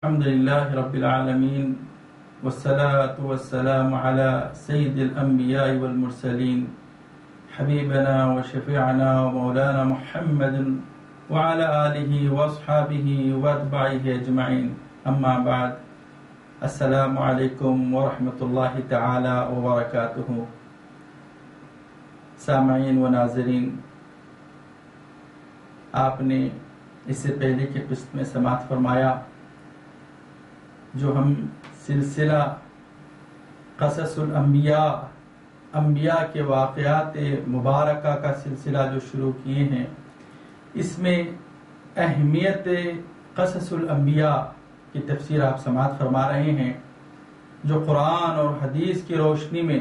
الحمد لله رب العالمين والصلاة والسلام على سيد الأنبياء والمرسلين حبيبنا وشفيعنا ومولانا محمد وعلى آله وأصحابه وأتباعه أجمعين أما بعد السلام عليكم ورحمة الله تعالى وبركاته. سامعین و ناظرین، آپ نے اس سے پہلے کی قسط میں سماعت فرمایا جو ہم سلسلہ قصص الانبیاء، انبیاء کے واقعات مبارکہ کا سلسلہ جو شروع کیے ہیں، اس میں اہمیت قصص الانبیاء کی تفسیر آپ سماعت فرما رہے ہیں، جو قرآن اور حدیث کی روشنی میں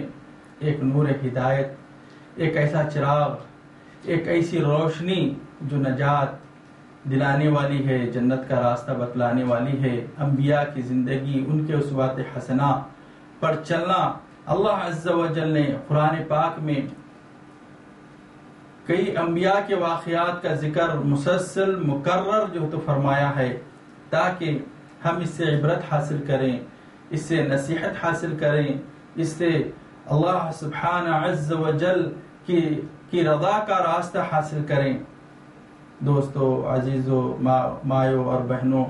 ایک نور ہدایت، ایک ایسا چراغ، ایک ایسی روشنی جو نجات دلانے والی ہے، جنت کا راستہ بتلانے والی ہے. انبیاء کی زندگی، ان کے اسوات حسنہ پر چلنا. اللہ عز و جل نے قرآن پاک میں کئی انبیاء کے واقعات کا ذکر مسلسل مکرر جو تو فرمایا ہے، تاکہ ہم اس سے عبرت حاصل کریں، اس سے نصیحت حاصل کریں، اس سے اللہ سبحانہ عز و جل کی رضا کا راستہ حاصل کریں. دوستو، عزیزو، مایو اور بہنوں،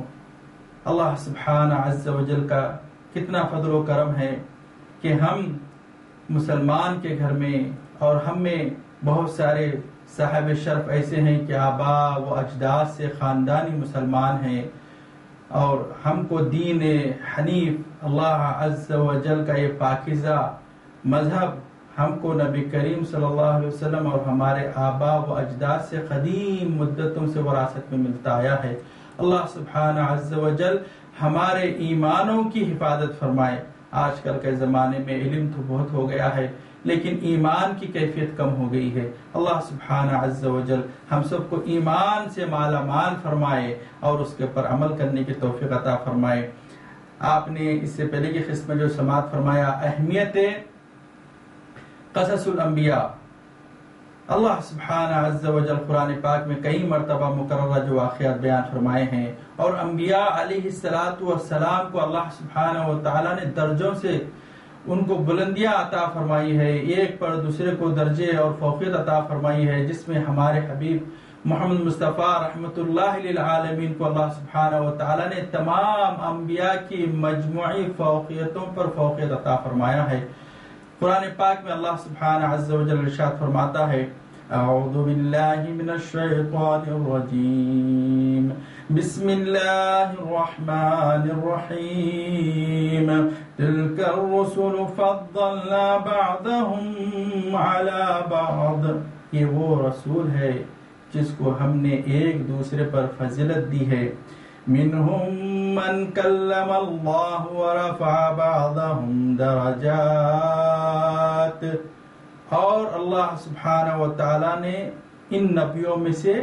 اللہ سبحانہ عز و جل کا کتنا فضل و کرم ہے کہ ہم مسلمان کے گھر میں، اور ہم میں بہت سارے صاحب شرف ایسے ہیں کہ آباء و اجداد سے خاندانی مسلمان ہیں، اور ہم کو دین حنیف، اللہ عز و جل کا یہ پاکیزہ مذہب ہم کو نبی کریم صلی اللہ علیہ وسلم اور ہمارے آباء و اجداد سے قدیم مدتوں سے وراثت میں ملتا آیا ہے. اللہ سبحانہ عز و جل ہمارے ایمانوں کی حفاظت فرمائے. آج کل کے زمانے میں علم تو بہت ہو گیا ہے، لیکن ایمان کی کیفیت کم ہو گئی ہے. اللہ سبحانہ عز و جل ہم سب کو ایمان سے مالا مال فرمائے اور اس کے پر عمل کرنے کی توفیق عطا فرمائے. آپ نے اس سے پہلے کی قسط میں جو سماعت فرمایا، اہمیت قصص الانبیاء. اللہ سبحانہ عز و جل قرآن پاک میں کئی مرتبہ مکررہ جو واقعات بیان فرمائے ہیں، اور انبیاء علیہ السلام کو اللہ سبحانہ و تعالی نے درجوں سے ان کو بلندیاں عطا فرمائی ہے، ایک پر دوسرے کو درجے اور فوقیت عطا فرمائی ہے، جس میں ہمارے حبیب محمد مصطفیٰ رحمت اللہ للعالمین کو اللہ سبحانہ و تعالی نے تمام انبیاء کی مجموعی فوقیتوں پر فوقیت عطا فرمایا ہے. قرآن پاک میں اللہ سبحانہ عز و جل ارشاد فرماتا ہے، اعوذ باللہ من الشیطان الرجیم، بسم اللہ الرحمن الرحیم، تلک الرسل فضلنا بعضهم على بعض. یہ وہ رسول ہے جس کو ہم نے ایک دوسرے پر فضیلت دی ہے. منہم من کلم اللہ ورفع بعضهم درجات. اور اللہ سبحانہ و تعالی نے ان نبیوں میں سے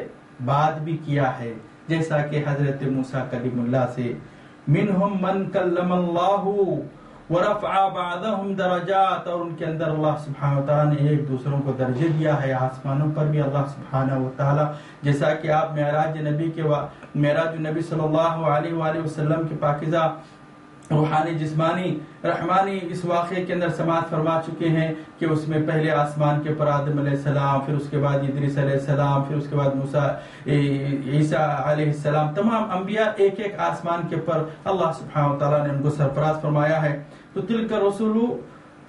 بات بھی کیا ہے، جیسا کہ حضرت موسیٰ کلیم اللہ سے. منہم من کلم اللہ ورفع بعضهم درجات، اور ان کے اندر اللہ سبحانہ و تعالی نے ایک دوسروں کو درجے دیا ہے. آسمانوں پر بھی اللہ سبحانہ و تعالی، جیسا کہ آپ معراج نبی صلی اللہ علیہ وآلہ وسلم کے پاکیزہ روحانی جسمانی رحمانی اس واقعے کے اندر سماعت فرما چکے ہیں کہ اس میں پہلے آسمان کے پر آدم علیہ السلام، پھر اس کے بعد ادریس علیہ السلام، پھر اس کے بعد موسیٰ عیسیٰ علیہ السلام، تمام انبیاء ایک ایک آسمان کے پر اللہ سبحانہ و تعالیٰ نے ان کو سرفراز فرمایا ہے. تو تلک الرسل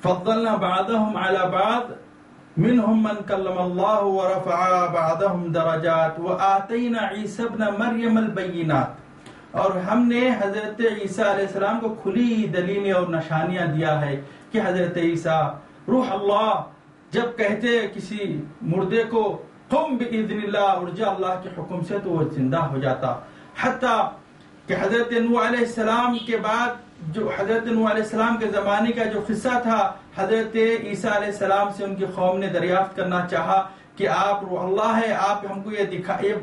فضلنا بعضهم على بعض منهم من کلم اللہ ورفع بعضهم درجات وآتینا عیسی ابن مریم البینات. اور ہم نے حضرت عیسیٰ علیہ السلام کو کھلی دلیلیں اور نشانیاں دیا ہے کہ حضرت عیسیٰ روح اللہ جب کہتے کسی مردے کو قم باذن اللہ، اٹھ جا اللہ کے حکم سے، تو وہ زندہ ہو جاتا. حتیٰ کہ حضرت نوح علیہ السلام کے بعد، جو حضرت نوح علیہ السلام کے زمانے کا جو قصہ تھا، حضرت عیسیٰ علیہ السلام سے ان کی قوم نے دریافت کرنا چاہا کہ آپ روح اللہ ہے، آپ ہم کو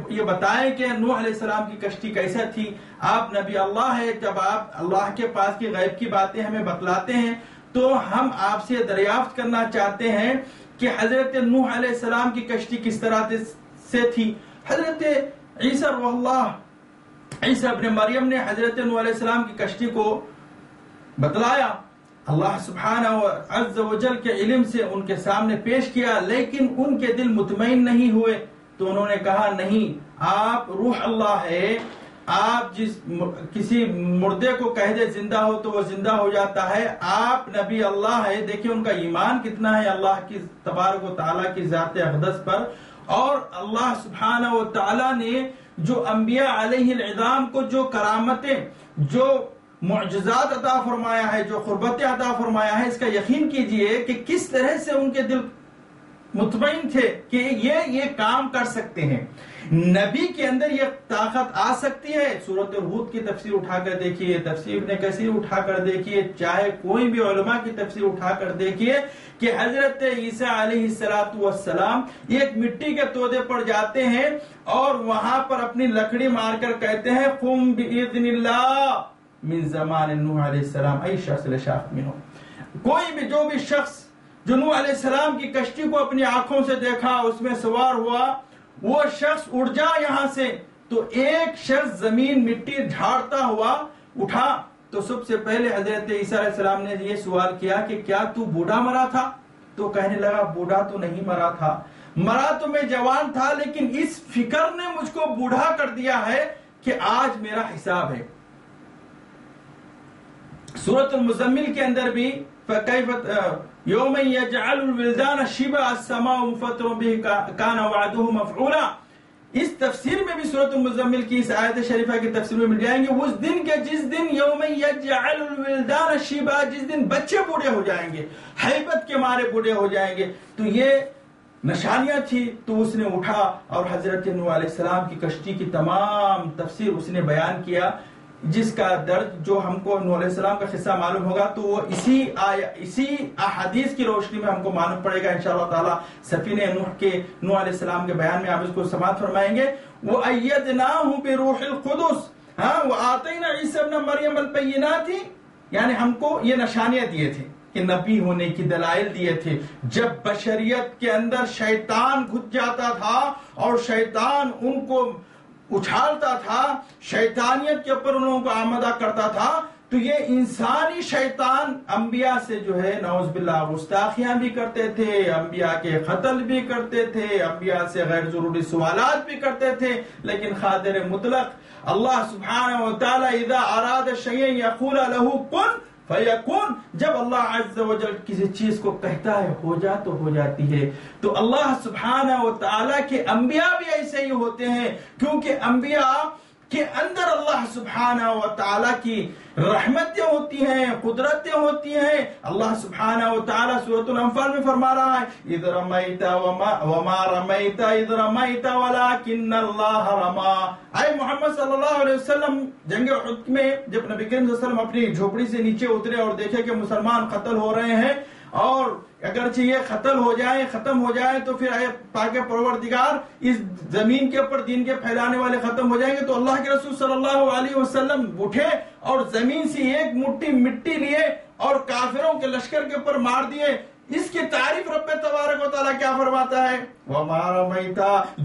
یہ بتائیں کہ نوح علیہ السلام کی کشتی کیسا تھی. آپ نبی اللہ ہے، جب آپ اللہ کے پاس کی غیب کی باتیں ہمیں بتلاتے ہیں تو ہم آپ سے دریافت کرنا چاہتے ہیں کہ حضرت نوح علیہ السلام کی کشتی کس طرح سے تھی. حضرت عیسیٰ روح اللہ عیسیٰ ابن مریم نے حضرت نوح علیہ السلام کی کشتی کو بتلایا، اللہ سبحانہ عز و جل کے علم سے ان کے سامنے پیش کیا، لیکن ان کے دل مطمئن نہیں ہوئے، تو انہوں نے کہا نہیں، آپ روح اللہ ہے، آپ کسی مردے کو کہہ دے زندہ ہو تو وہ زندہ ہو جاتا ہے، آپ نبی اللہ ہے۔ دیکھیں ان کا ایمان کتنا ہے اللہ کی تبارک و تعالیٰ کی ذات اقدس پر، اور اللہ سبحانہ و تعالیٰ نے جو انبیاء علیہ العظام کو جو کرامتیں، جو معجزات عطا فرمایا ہے، جو قربتیں عطا فرمایا ہے، اس کا یقین کیجئے کہ کس طرح سے ان کے دل مطمئن تھے کہ یہ کام کر سکتے ہیں، نبی کے اندر یہ طاقت آ سکتی ہے۔ سورۃ ہود کی تفسیر اٹھا کر دیکھیے، تفسیر ابن کثیر اٹھا کر دیکھیے، چاہے کوئی بھی علماء کی تفسیر اٹھا کر دیکھیے کہ حضرت عیسیٰ علیہ السلام ایک مٹی کے تودے پر جاتے ہیں اور وہاں پر اپنی لکڑی مار کر کہتے ہیں قم باذن اللہ من زمان نوح علیہ السلام ای شخص لشاق منہ، کوئی بھی جو بھی شخص جو نوح علیہ السلام کی کشتی کو اپنی آنکھوں سے دیکھا، اس میں سوار ہوا، وہ شخص اڑ جا یہاں سے۔ تو ایک شخص زمین مٹی جھاڑتا ہوا اٹھا، تو سب سے پہلے حضرت عیسیٰ علیہ السلام نے یہ سوال کیا کہ کیا تو بوڑھا مرا تھا؟ تو کہنے لگا بوڑھا تو نہیں مرا تھا، مرا تو میں جوان تھا، لیکن اس فکر نے مجھ کو بوڑھا کر دیا ہے کہ آج میرا حساب ہے۔ سورۃ المزمل کے اندر بھی فَكَيْفَ يَوْمَ يَجْعَلُ الْوِلْدَانَ شِبَهَ السَّمَاءُ مُنفَطِرٌ بِهِ كَانَ وَعْدُهُ مَفْعُولًا، اس تفسیر میں بھی سورۃ المزمل کی اس آیت شریفہ کی تفسیر میں مل جائیں گے، اس دن کے جس دن یوم یجعل الولدان شیبا، جس دن بچے بوڑھے ہو جائیں گے، ہیبت کے مارے بوڑھے ہو جائیں گے، تو یہ نشانیاں تھی۔ تو اس نے اٹھا اور حضرت نوح علیہ السلام کی کشتی کی تمام تفسیر اس نے بیان کیا، جس کا درد جو ہم کو نوح علیہ السلام کا قصہ معلوم ہوگا تو وہ اسی احادیث کی روشنی میں ہم کو معلوم پڑے گا انشاءاللہ تعالی۔ سفینہ نوح علیہ السلام کے بیان میں آپ اس کو سماعت فرمائیں گے۔ وَأَيَّدْنَاهُ بِرُوحِ الْقُدُسِ وَآتَيْنَا عِيسَىٰ ابْنَ مَرْيَمَ الْبَيِّنَاتِ، یعنی ہم کو یہ نشانیاں دیے تھے کہ نبی ہونے کی دلائل دیے تھے۔ جب بشریت کے اندر شیطان گھس جاتا تھا اور شیطان ان کو اچھالتا تھا، شیطانیت کے اوپر ان لوگوں کو آمادہ کرتا تھا، تو یہ انسانی شیطان انبیاء سے جو ہے نعوذ باللہ گستاخیاں بھی کرتے تھے، انبیاء کے قتل بھی کرتے تھے، انبیاء سے غیر ضروری سوالات بھی کرتے تھے، لیکن قادر مطلق اللہ سبحانہ وتعالی اذا اراد شیئا یقول له کن فیکون، جب اللہ عز و جل کسی چیز کو کہتا ہے ہو جا تو ہو جاتی ہے۔ تو اللہ سبحانہ و تعالیٰ کے انبیاء بھی ایسے ہی ہوتے ہیں، کیونکہ انبیاء کے اندر اللہ سبحانہ و تعالیٰ کی رحمتیں ہوتی ہیں، قدرتیں ہوتی ہیں۔ اللہ سبحانہ و تعالیٰ سورۃ الانفال میں فرما رہا ہے اذ رمیت وما رمیت اذ رمیت ولکن اللہ رما۔ اے محمد صلی اللہ علیہ وسلم، جنگ احد میں جب نبی کریم صلی اللہ علیہ وسلم اپنی جھوپڑی سے نیچے اترے اور دیکھے کہ مسلمان قتل ہو رہے ہیں، اور اگرچہ یہ قتل ہو جائے ختم ہو جائے تو پھر اے پاک پروردگار اس زمین کے اوپر دین کے پھیلانے والے ختم ہو جائیں گے، تو اللہ کے رسول صلی اللہ علیہ وسلم اٹھے اور زمین سے ایک مٹھی مٹی لیے اور کافروں کے لشکر کے اوپر مار دیے۔ اس کی تعریف رب تبارک و تعالیٰ کیا فرماتا ہے؟ وَمَا رَمَيْتَ،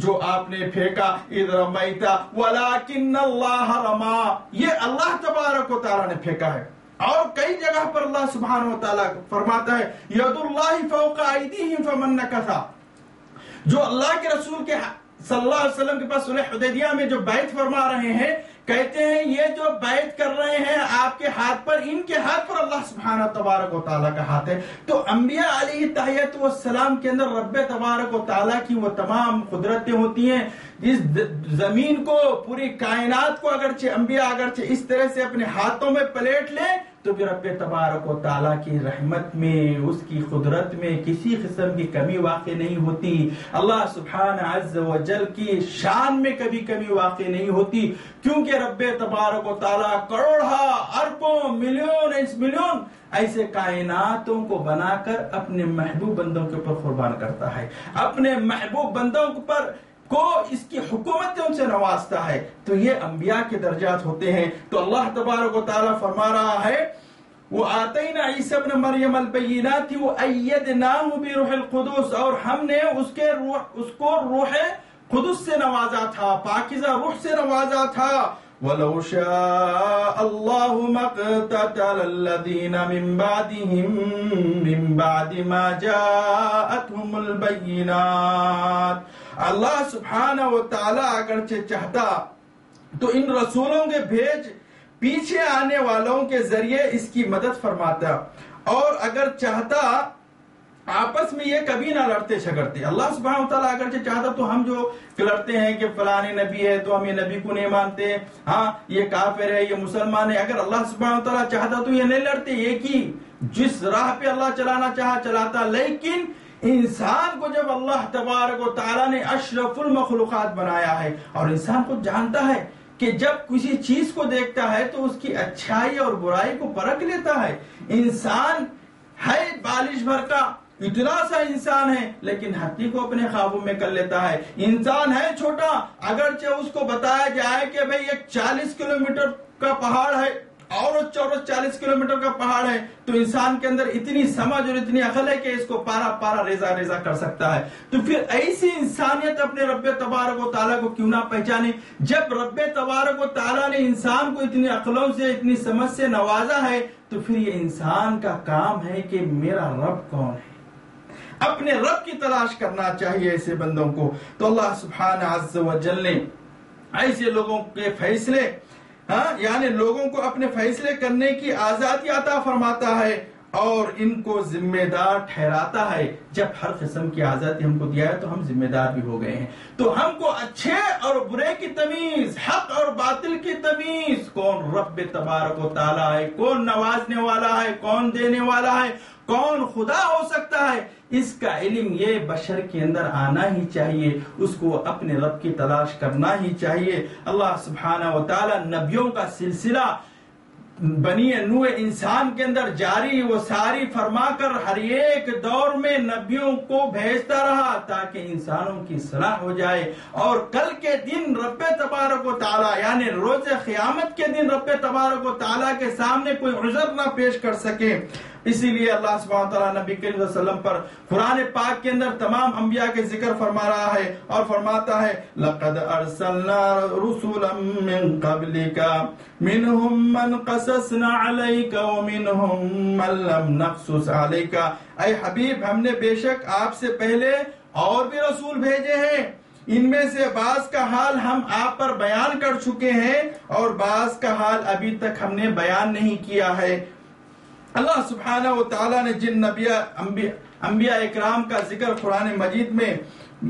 جو آپ نے پھینکا، اِذْ رَمَيْتَ وَلَكِنَّ اللَّهَ رَمَا، یہ اللہ تبارک و تعالیٰ نے پھینکا ہے۔ اور کئی جگہ پر اللہ سبحانہ و تعالیٰ فرماتا ہے یَدُ اللَّهِ فَوْقَ أَيْدِيهِمْ فَمَن نَكَثَ، جو اللہ کے رسول کے صلی اللہ علیہ وسلم کے پاس صلح حدیبیہ میں جو بیعت فرما رہے ہیں، کہتے ہیں یہ جو بیعت کر رہے ہیں آپ کے ہاتھ پر، ان کے ہاتھ پر اللہ سبحانہ تبارک و تعالیٰ کا ہاتھ ہے۔ تو انبیاء علیہ التحیۃ والسلام کے اندر رب تبارک و تعالیٰ کی وہ تمام قدرتیں ہوتی ہیں۔ اس زمین کو، پوری کائنات کو اگرچہ انبیاء اگرچہ اس طرح سے اپنے ہاتھوں میں پلیٹ لیں، تو پھر رب تبارک و تعالیٰ کی رحمت میں، اس کی قدرت میں کسی قسم کی کمی واقع نہیں ہوتی۔ اللہ سبحانہ عز و جل کی شان میں کبھی کمی واقع نہیں ہوتی، کیونکہ رب تبارک و تعالیٰ کروڑا اربوں ملین ایسے کائناتوں کو بنا کر اپنے محبوب بندوں کے اوپر قربان کرتا ہے، اپنے محبوب بندوں پر کو اس کی حکومت ان سے نوازتا ہے۔ تو یہ انبیاء کے درجات ہوتے ہیں۔ تو اللہ تبارک و تعالیٰ فرما رہا ہے وَآتَيْنَا عِيسَىٰ ابْنَ مَرْيَمَ الْبَيِّنَاتِ وَأَيَّدْنَاهُ بِرُوحِ الْقُدُسِ، اور ہم نے اس کو روح قدس سے نوازا تھا، پاکیزہ روح سے نوازا تھا۔ وَلَوْ شَاءَ اللَّهُ مَا اقْتَتَلَ الَّذِينَ مِن بَعْدِهِم مِّن بَعْدِ مَا جَاءَتْهُمُ الْبَيِّنَاتُ۔ اللہ سبحانہ و تعالیٰ اگرچہ چاہتا تو ان رسولوں کے بھیج پیچھے آنے والوں کے ذریعے اس کی مدد فرماتا، اور اگر چاہتا آپس میں یہ کبھی نہ لڑتے جھگڑتے۔ اللہ سبحانہ وتعالیٰ اگرچہ چاہتا تو ہم جو لڑتے ہیں کہ فلانے نبی ہے تو ہم یہ نبی کو نہیں مانتے، ہاں یہ کافر ہے یہ مسلمان ہے، اگر اللہ سبحانہ وتعالیٰ چاہتا تو یہ نہیں لڑتے، یہ کی جس راہ پہ اللہ چلانا چاہا چلاتا۔ لیکن انسان کو جب اللہ تبارک و تعالیٰ نے اشرف المخلوقات بنایا ہے، اور انسان کو جانتا ہے کہ جب کسی چیز کو دیکھتا ہے تو اس کی اچھائی اور برائی کو پرکھ لیتا ہے۔ انسان ہے بالش بھر کا، اتنا سا انسان ہے، لیکن ہاتھی کو اپنے قابو میں کر لیتا ہے۔ انسان ہے چھوٹا، اگرچہ اس کو بتایا جائے کہ بھئی ایک 40 کلومیٹر کا پہاڑ ہے اور 40 کلومیٹر کا پہاڑ ہے، تو انسان کے اندر اتنی سمجھ اور اتنی عقل ہے کہ اس کو پارا پارا ریزہ ریزہ کر سکتا ہے۔ تو پھر ایسی انسانیت اپنے رب تبارک و تعالیٰ کو کیوں نہ پہچانے؟ جب رب تبارک و تعالیٰ نے انسان کو اتنی عقلوں سے اتنی سمجھ سے نوازا ہے، تو پھر یہ انسان کا کام ہے کہ میرا رب کون ہے، اپنے رب کی تلاش کرنا چاہیے ایسے بندوں کو۔ تو اللہ سبحانہ عز و جل نے ایسے لوگوں کے فیصلے، یعنی لوگوں کو اپنے فیصلے کرنے کی آزادی عطا فرماتا ہے اور ان کو ذمہ دار ٹھہراتا ہے۔ جب ہر قسم کی آزادی ہم کو دیا ہے تو ہم ذمہ دار بھی ہو گئے ہیں، تو ہم کو اچھے اور برے کی تمیز، حق اور باطل کی تمیز، کون رب تبارک و تعالیٰ ہے، کون نوازنے والا ہے، کون دینے والا ہے، کون خدا ہو سکتا ہے، اس کا علم یہ بشر کے اندر آنا ہی چاہیے، اس کو اپنے رب کی تلاش کرنا ہی چاہیے۔ اللہ سبحانہ و تعالیٰ نبیوں کا سلسلہ بنی نوع انسان کے اندر جاری و ساری فرما کر ہر ایک دور میں نبیوں کو بھیجتا رہا تاکہ انسانوں کی صلاح ہو جائے، اور کل کے دن رب تبارک و تعالیٰ یعنی روز قیامت کے دن رب تبارک و تعالیٰ کے سامنے کوئی عذر نہ پیش کر سکے۔ اسی لیے اللہ سبحانہ وتعالیٰ نبی کریم صلی اللہ علیہ وسلم پر قرآن پاک کے اندر تمام انبیاء کے ذکر فرما رہا ہے اور فرماتا ہے لَقَدْ أَرْسَلْنَا رُسُلًا مِّن قَبْلِكَ مِنْهُمْ مَنْ قَصَصْنَا عَلَيْكَ وَمِنْهُمْ مَنْ لَمْ نَقْصُصْ عَلَيْكَ۔ اے حبیب، ہم نے بے شک آپ سے پہلے اور بھی رسول بھیجے ہیں، ان میں سے بعض کا حال ہم آپ پر بیان کر چکے ہیں اور بعض کا حال ابھی تک ہم نے بیان نہیں کیا ہے۔ اللہ سبحانہ و تعالیٰ نے جن انبیاء اکرام کا ذکر قرآن مجید میں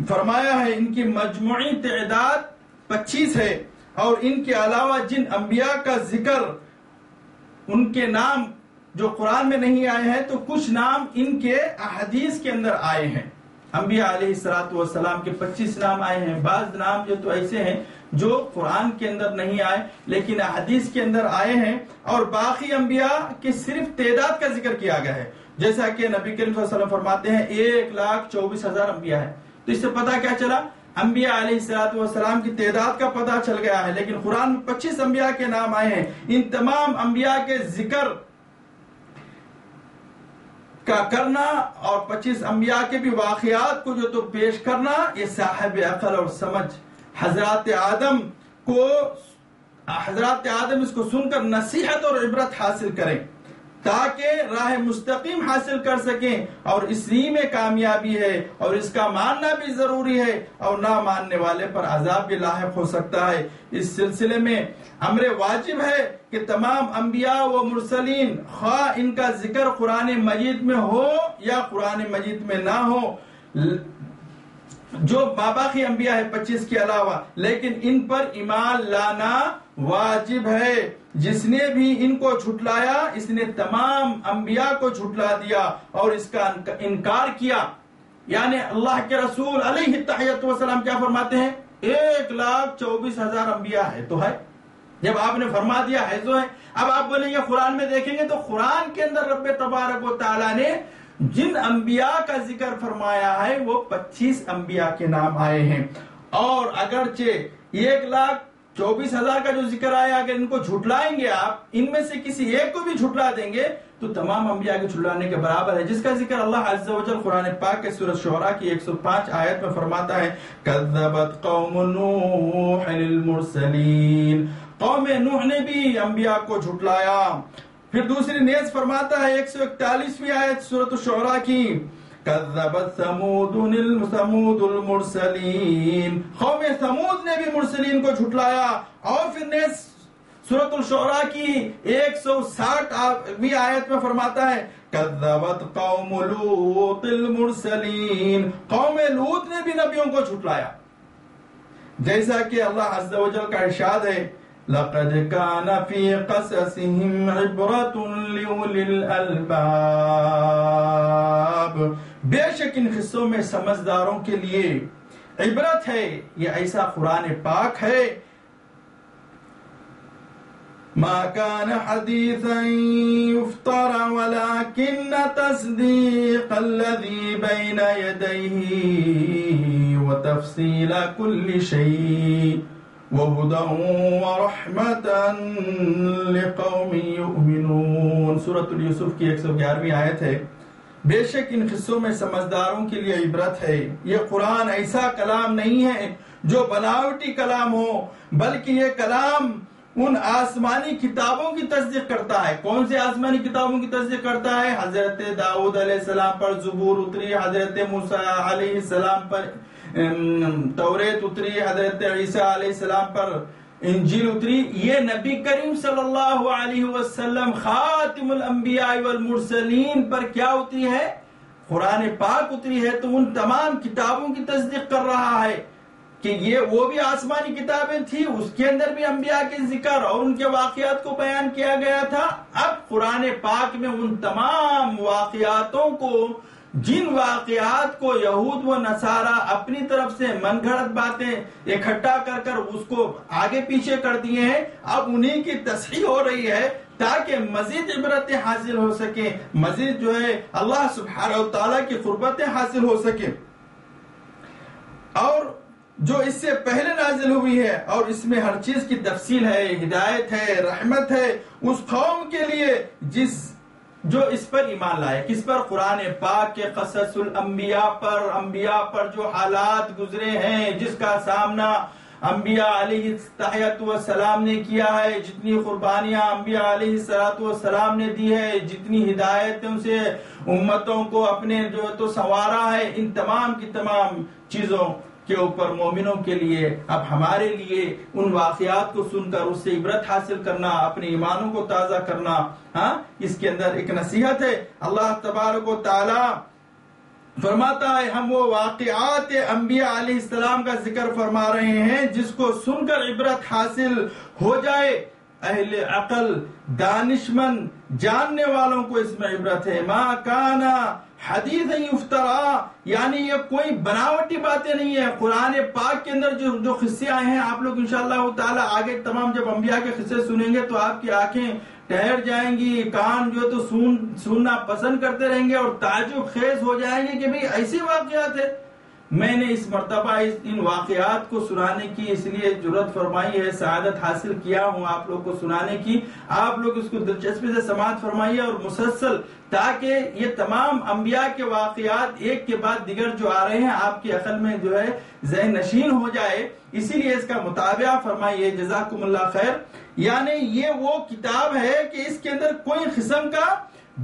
فرمایا ہے، ان کی مجموعی تعداد 25 ہے، اور ان کے علاوہ جن انبیاء کا ذکر ان کے نام جو قرآن میں نہیں آئے ہیں تو کچھ نام ان کے احادیث کے اندر آئے ہیں۔ انبیاء علیہ السلام کے 25 نام آئے ہیں، بعض نام جو تو ایسے ہیں جو قرآن کے اندر نہیں آئے لیکن حدیث کے اندر آئے ہیں، اور باقی انبیاء کی صرف تعداد کا ذکر کیا گیا ہے، جیسا کہ نبی کریم صلی اللہ علیہ وسلم فرماتے ہیں 1,24,000 انبیاء ہیں۔ تو اس سے پتہ کیا چلا؟ انبیاء علیہ السلام کی تعداد کا پتہ چل گیا ہے، لیکن قرآن میں 25 انبیاء کے نام آئے ہیں۔ ان تمام انبیاء کے ذکر کا کرنا اور 25 انبیاء کے بھی واقعات کو جو تو پیش کرنا، یہ صاحب عقل اور سمجھ حضرات آدم اس کو سن کر نصیحت اور عبرت حاصل کریں تاکہ راہ مستقیم حاصل کر سکیں، اور اسی میں کامیابی ہے، اور اس کا ماننا بھی ضروری ہے، اور نہ ماننے والے پر عذاب بھی لاحق ہو سکتا ہے۔ اس سلسلے میں امر واجب ہے کہ تمام انبیاء و مرسلین، خواہ ان کا ذکر قرآن مجید میں ہو یا قرآن مجید میں نہ ہو، جو باقی انبیاء ہے 25 کے علاوہ، لیکن ان پر ایمان لانا واجب ہے۔ جس نے بھی ان کو جھٹلایا اس نے تمام انبیاء کو جھٹلا دیا اور اس کا انکار کیا۔ یعنی اللہ کے رسول علیہ التحیۃ والسلام کیا فرماتے ہیں؟ 1,24,000 انبیاء ہے تو ہے، جب آپ نے فرما دیا ہے تو ہے۔ اب آپ بولیں گے قرآن میں دیکھیں گے تو قرآن کے اندر رب تبارک و تعالیٰ نے جن انبیاء کا ذکر فرمایا ہے وہ 25 انبیاء کے نام آئے ہیں، اور اگرچہ 1,24,000 کا جو ذکر آیا، اگر ان کو جھٹلائیں گے آپ، ان میں سے کسی ایک کو بھی جھٹلا دیں گے تو تمام انبیاء کے جھٹلانے کے برابر ہے، جس کا ذکر اللہ عز و جل قرآن پاک کے سورۃ شعراء کی 105 آیت میں فرماتا ہے کذبت قوم نوح للمرسلین قوم نوح نے بھی انبیاء کو جھٹلایا. پھر دوسری نیز فرماتا ہے 141ویں آیت سورۃ الشعراء کی کذبت ثمود المرسلین، قوم ثمود نے بھی مرسلین کو جھٹلایا. اور پھر نیز سورۃ الشعراء کی 160ویں آیت میں فرماتا ہے کذبت قوم لوط المرسلین، قوم لوط نے بھی نبیوں کو جھٹلایا. جیسا کہ اللہ عز و جل کا ارشاد ہے لَقَدْ كَانَ فِي قَصَصِهِمْ عِبْرَةٌ لِأُولِي الْأَلْبَابِ، بے شک ان قصوں میں سمجھداروں کے لیے عبرت ہے. یہ ایسا قرآن پاک ہے ما كان حديثا يفترى ولكن تصديق الذي بين يديه وتفصيل كل شيء وهدى ورحمة لقوم يؤمنون. سورۃ یوسف کی 111ویں آیت ہے بے شک ان قصوں میں سمجھداروں کے لیے عبرت ہے. یہ قرآن ایسا کلام نہیں ہے جو بناوٹی کلام ہو، بلکہ یہ کلام ان آسمانی کتابوں کی تصدیق کرتا ہے. کون سے آسمانی کتابوں کی تصدیق کرتا ہے؟ حضرت داؤد علیہ السلام پر زبور اتری، حضرت موسیٰ علیہ السلام پر توریت اتری، حضرت عیسیٰ علیہ السلام پر انجیل اتری. یہ نبی کریم صلی اللہ علیہ وسلم خاتم الانبیاء والمرسلین پر کیا اتری ہے؟ قرآن پاک اتری ہے. تو ان تمام کتابوں کی تصدیق کر رہا ہے کہ یہ وہ بھی آسمانی کتابیں تھی، اس کے اندر بھی انبیاء کے ذکر اور ان کے واقعات کو بیان کیا گیا تھا. اب قرآن پاک میں ان تمام واقعاتوں کو، جن واقعات کو یہود و نصارہ اپنی طرف سے من گھڑت باتیں اکٹھا کر کر اس کو آگے پیچھے کر دیے ہیں، اب انہی کی تصحیح ہو رہی ہے تاکہ مزید عبرتیں حاصل ہو سکیں، مزید جو ہے اللہ سبحانہ و تعالیٰ کی قربتیں حاصل ہو سکیں. اور جو اس سے پہلے نازل ہوئی ہے اور اس میں ہر چیز کی تفصیل ہے، ہدایت ہے، رحمت ہے اس قوم کے لیے جو اس پر ایمان لائے. کس پر؟ قرآن پاک کے قصص الانبیاء پر، انبیاء پر جو حالات گزرے ہیں، جس کا سامنا انبیاء علیہ السلام نے کیا ہے، جتنی قربانیاں انبیاء علیہ السلام نے دی ہے، جتنی ہدایتوں سے امتوں کو اپنے جو تو سنوارا ہے، ان تمام کی تمام چیزوں کے اوپر مومنوں کے لیے اب ہمارے لیے ان واقعات کو سن کر اس سے عبرت حاصل کرنا، اپنے ایمانوں کو تازہ کرنا. اس کے اندر ایک نصیحت ہے. اللہ تبارک و تعالی فرماتا ہے ہم وہ واقعات انبیاء علیہ السلام کا ذکر فرما رہے ہیں جس کو سن کر عبرت حاصل ہو جائے. اہل عقل، دانشمند، جاننے والوں کو اس میں عبرت ہے. ما کانا حدیث یفترا، یعنی یہ کوئی بناوٹی باتیں نہیں ہے. قرآن پاک کے اندر جو قصے آئے ہیں، آپ لوگ انشاءاللہ تعالی آگے تمام جب انبیاء کے قصے سنیں گے تو آپ کی آنکھیں ٹھہر جائیں گی، کان جو تو سننا پسند کرتے رہیں گے اور تعجب خیز ہو جائیں گے کہ بھئی ایسی واقعات ہے. میں نے اس مرتبہ ان واقعات کو سنانے کی اس لیے جرأت فرمائی ہے، سعادت حاصل کیا ہوں آپ لوگ کو سنانے کی. آپ لوگ اس کو دلچسپی سے سماعت فرمائیے اور مسلسل، تاکہ یہ تمام انبیاء کے واقعات ایک کے بعد دیگر جو آ رہے ہیں آپ کی عقل میں جو ہے ذہن نشین ہو جائے. اسی لیے اس کا مطالعہ فرمائیے. جزاکم اللہ خیر. یعنی یہ وہ کتاب ہے کہ اس کے اندر کوئی قسم کا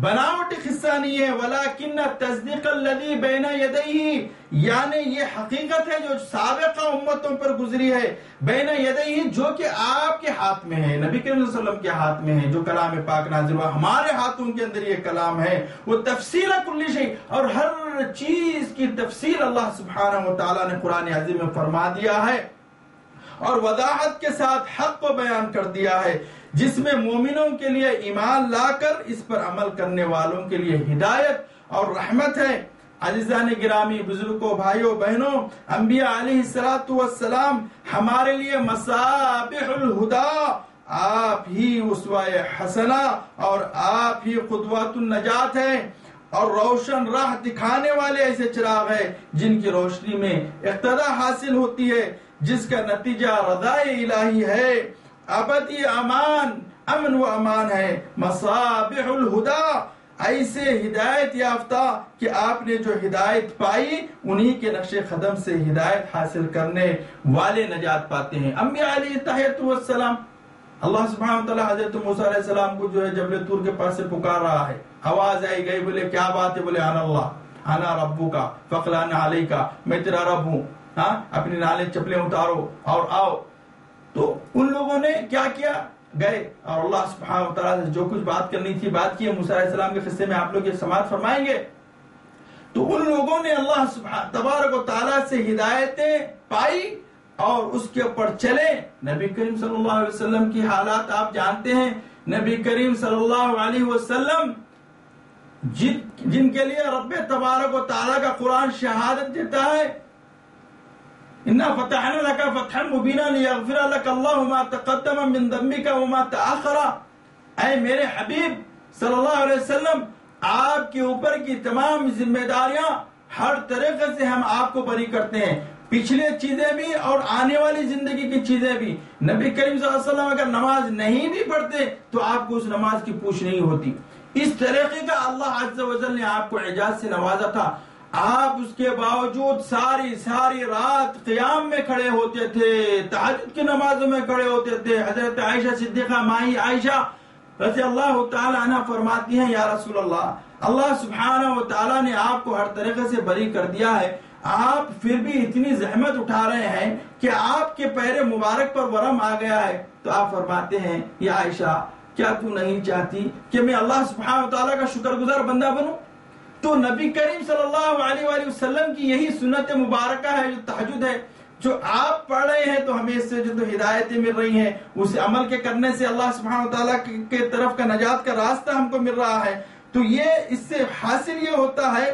بناوٹی قصہ نہیں ہے. ولیکن تصدیق الذی بین یدیہ، یعنی یہ حقیقت ہے جو سابقہ امتوں پر گزری ہے. بین یدیہ، جو کہ آپ کے ہاتھ میں ہے، نبی کریم صلی اللہ علیہ وسلم کے ہاتھ میں ہے. جو کلام پاک نازل ہوا ہمارے ہاتھوں کے اندر یہ کلام ہے. وہ تفصیل کل شیء، اور ہر چیز کی تفصیل اللہ سبحانہ و تعالی نے قرآن عظیم میں فرما دیا ہے اور وضاحت کے ساتھ حق کو بیان کر دیا ہے، جس میں مومنوں کے لیے ایمان لا کر اس پر عمل کرنے والوں کے لیے ہدایت اور رحمت ہے. عزیزان گرامی، بزرگوں، بھائیوں، بہنوں، انبیاء علیہ السلام ہمارے لیے مصابیح الہدی، آپ ہی اسوہ حسنہ اور آپ ہی قدوۃ النجات ہیں، اور روشن راہ دکھانے والے ایسے چراغ ہیں جن کی روشنی میں اقتدا حاصل ہوتی ہے، جس کا نتیجہ رضائے الہی ہے، ابدی امان، امن و امان ہے. مصابیح الہدی، ایسے ہدایت یافتہ کہ آپ نے جو ہدایت پائی انہی کے نقش قدم سے ہدایت حاصل کرنے والے نجات پاتے ہیں. انبیاء علیہ السلام اللہ سبحانہ وتعالیٰ حضرت موسیٰ علیہ السلام کو جو ہے جبل طور کے پاس سے پکار رہا ہے، آواز آئی گئی، بولے کیا بات ہے؟ بولے انا اللہ انا ربک فاخلع نعلیک، میں تیرا رب ہوں، اپنی نالے چپلیں اتارو اور آؤ۔ تو ان لوگوں نے کیا کیا؟ گئے اور اللہ سبحانہ وتعالیٰ سے جو کچھ بات کرنی تھی بات کی۔ موسیٰ علیہ السلام کے قصے میں آپ لوگ یہ سماعت فرمائیں گے۔ تو ان لوگوں نے اللہ سبحانہ تبارک و تعالیٰ سے ہدایتیں پائی اور اس کے اوپر چلے۔ نبی کریم صلی اللہ علیہ وسلم کی حالات آپ جانتے ہیں۔ نبی کریم صلی اللہ علیہ وسلم جن کے لیے رب تبارک و تعالیٰ کا قرآن شہادت دیتا ہے، اِنَّا فَتَحْنَا لَكَ فَتْحًا مُبِينًا لِيَغْفِرَ لَكَ اللَّهُ مَا تَقَدَّمَ مِن ذَنبِكَ وَمَا تَأَخَّرَ۔ اے میرے حبیب صلی اللہ علیہ وسلم، آپ کے اوپر کی تمام ذمہ داریاں ہر طریقے سے ہم آپ کو بری کرتے ہیں، پچھلے چیزیں بھی اور آنے والی زندگی کی چیزیں بھی۔ نبی کریم صلی اللہ علیہ وسلم اگر نماز نہیں بھی پڑھتے تو آپ کو اس نماز کی پوچھ نہیں ہوتی۔ اس طریقے کا اللہ عز و جل نے آپ کو اعجاز سے نوازا تھا۔ آپ اس کے باوجود ساری رات قیام میں کھڑے ہوتے تھے، تہجد کی نمازوں میں کھڑے ہوتے تھے۔ حضرت عائشہ صدیقہ مائی عائشہ رضی اللہ تعالی عنہ فرماتی ہیں، یا رسول اللہ سبحانہ و تعالیٰ نے آپ کو ہر طریقے سے بری کر دیا ہے، آپ پھر بھی اتنی زحمت اٹھا رہے ہیں کہ آپ کے پیر مبارک پر ورم آ گیا ہے۔ تو آپ فرماتے ہیں، یا عائشہ کیا تو نہیں چاہتی کہ میں اللہ سبحانہ و تعالیٰ کا شکر گزار بندہ بنوں؟ تو نبی کریم صلی اللہ علیہ وآلہ وسلم کی یہی سنت مبارکہ ہے جو تہجد ہے، جو آپ پڑھ رہے ہیں تو ہمیں اس سے جو ہدایتیں مل رہی ہیں، اس عمل کے کرنے سے اللہ سبحانہ وتعالیٰ کے طرف کا نجات کا راستہ ہم کو مل رہا ہے۔ تو یہ اس سے حاصل یہ ہوتا ہے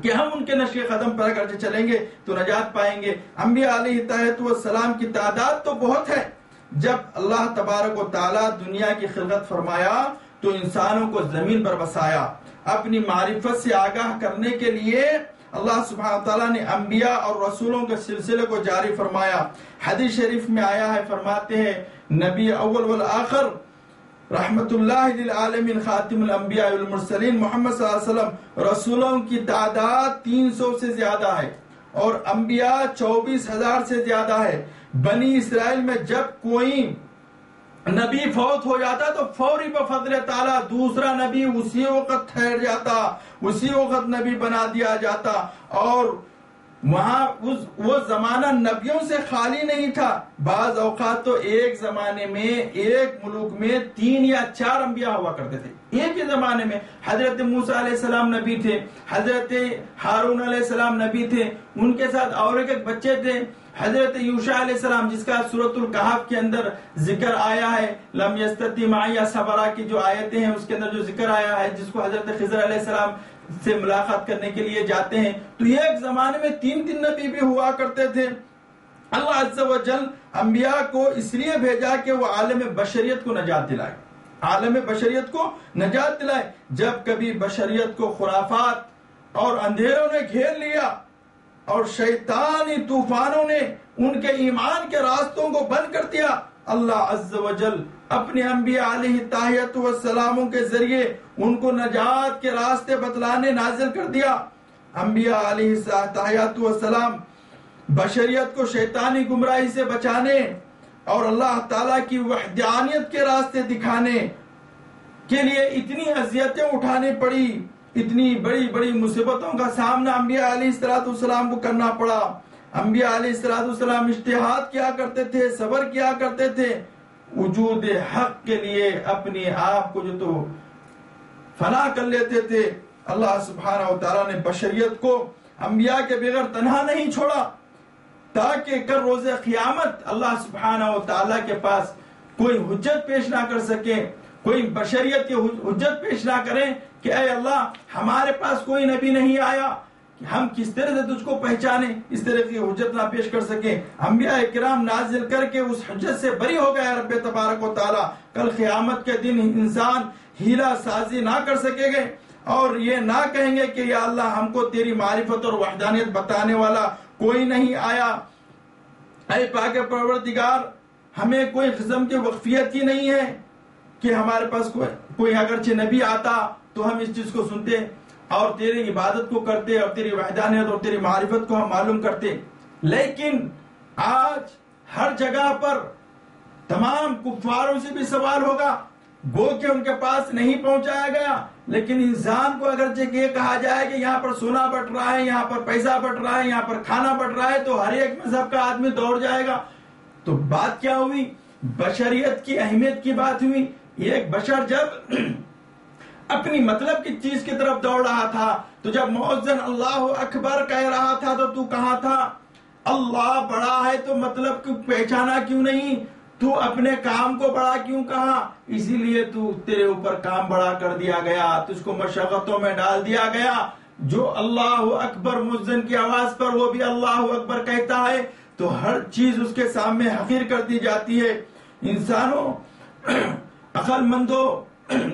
کہ ہم ان کے نقش قدم پر اگر چلیں گے تو نجات پائیں گے۔ انبیاء علیہ السلام کی تعداد تو بہت ہے۔ جب اللہ تبارک و تعالیٰ دنیا کی خلقت فرمایا تو انسانوں کو زمین پر بسایا، اپنی معرفت سے آگاہ کرنے کے لیے اللہ سبحانہ تعالیٰ نے انبیاء اور رسولوں کے سلسلے کو جاری فرمایا۔ حدیث شریف میں آیا ہے، فرماتے ہیں نبی اول والآخر رحمت اللہ للعالمین خاتم الانبیاء والمرسلین محمد صلی اللہ علیہ وسلم، رسولوں کی تعداد 300 سے زیادہ ہے اور انبیاء 24,000 سے زیادہ ہے۔ بنی اسرائیل میں جب کوئی نبی فوت ہو جاتا تو فوری بفضل تعالیٰ دوسرا نبی اسی وقت ٹھہر جاتا، اسی وقت نبی بنا دیا جاتا، اور وہاں وہ زمانہ نبیوں سے خالی نہیں تھا۔ بعض اوقات تو ایک زمانے میں ایک ملک میں 3 یا 4 انبیاء ہوا کرتے تھے ایک ہی زمانے میں۔ حضرت موسیٰ علیہ السلام نبی تھے، حضرت ہارون علیہ السلام نبی تھے، ان کے ساتھ اور ایک بچے تھے حضرت یوشع علیہ السلام، جس کا سورۃ الکہف کے اندر ذکر آیا ہے۔ لم یستطع معی صبرا کی جو آیتیں ہیں اس کے اندر جو ذکر آیا ہے، جس کو حضرت خضر علیہ السلام سے ملاقات کرنے کے لیے جاتے ہیں، تو یہ ایک زمانے میں 3 نبی بھی ہوا کرتے تھے۔ اللہ عز و جل انبیاء کو اس لیے بھیجا کہ وہ عالم بشریت کو نجات دلائے، عالم بشریت کو نجات دلائے۔ جب کبھی بشریت کو خرافات اور اندھیروں نے گھیر لیا اور شیطانی طوفانوں نے ان کے ایمان کے راستوں کو بند کر دیا، اللہ عز و جل اپنے انبیاء علیہ التحیۃ والسلاموں کے ذریعے ان کو نجات کے راستے بتلانے نازل کر دیا۔ انبیاء علیہ التحیۃ والسلام بشریت کو شیطانی گمراہی سے بچانے اور اللہ تعالیٰ کی وحدانیت کے راستے دکھانے کے لیے اتنی اذیتیں اٹھانی پڑی، اتنی بڑی بڑی مصیبتوں کا سامنا انبیاء علیہ السلام کو کرنا پڑا۔ انبیاء علیہ السلام اجتہاد کیا کرتے تھے، صبر کیا کرتے تھے، وجود حق کے لیے اپنے آپ کو جو تو فنا کر لیتے تھے۔ اللہ سبحانہ و تعالیٰ نے بشریت کو انبیاء کے بغیر تنہا نہیں چھوڑا، تاکہ کل روز قیامت اللہ سبحانہ و تعالیٰ کے پاس کوئی حجت پیش نہ کر سکے، کوئی بشریت کی حجت پیش نہ کریں کہ اے اللہ ہمارے پاس کوئی نبی نہیں آیا، ہم کس طرح سے تجھ کو پہچانیں، اس طرح کی حجت نہ پیش کر سکیں۔ انبیاء کرام نازل کر کے اس حجت سے بری ہو گیا رب تبارک و تعالیٰ۔ کل قیامت کے دن انسان ہیلا سازی نہ کر سکے گے اور یہ نہ کہیں گے کہ یا اللہ ہم کو تیری معرفت اور وحدانیت بتانے والا کوئی نہیں آیا۔ اے پاک پروردگار، ہمیں کوئی قسم کی وقفیت ہی نہیں ہے کہ ہمارے پاس کوئی اگرچہ نبی آتا تو ہم اس چیز کو سنتے اور تیری عبادت کو کرتے اور تیری وحدانیت اور تیری معرفت کو ہم معلوم کرتے۔ لیکن آج ہر جگہ پر تمام کفاروں سے بھی سوال ہوگا، گو کہ ان کے پاس نہیں پہنچایا گیا، لیکن انسان کو اگرچہ یہ کہا جائے کہ یہاں پر سونا بٹ رہا ہے، یہاں پر پیسہ بٹ رہا ہے، یہاں پر کھانا بٹ رہا ہے، تو ہر ایک مذہب کا آدمی دوڑ جائے گا. تو بات کیا ہوئی؟ بشریت کی اہمیت کی بات ہوئی. ایک بشر جب اپنی مطلب کی چیز کی طرف دوڑ رہا تھا، تو جب مؤذن اللہ اکبر کہہ رہا تھا تو کہاں تھا؟ اللہ بڑا ہے تو مطلب کو پہچانا کیوں نہیں؟ تو اپنے کام کو بڑا کیوں کہا؟ اسی لیے تیرے اوپر کام بڑا کر دیا گیا، تجھ کو مشقتوں میں ڈال دیا گیا. جو اللہ اکبر مؤذن کی آواز پر وہ بھی اللہ اکبر کہتا ہے، تو ہر چیز اس کے سامنے حقیر کر دی جاتی ہے. انسانوں، عقل مندوں،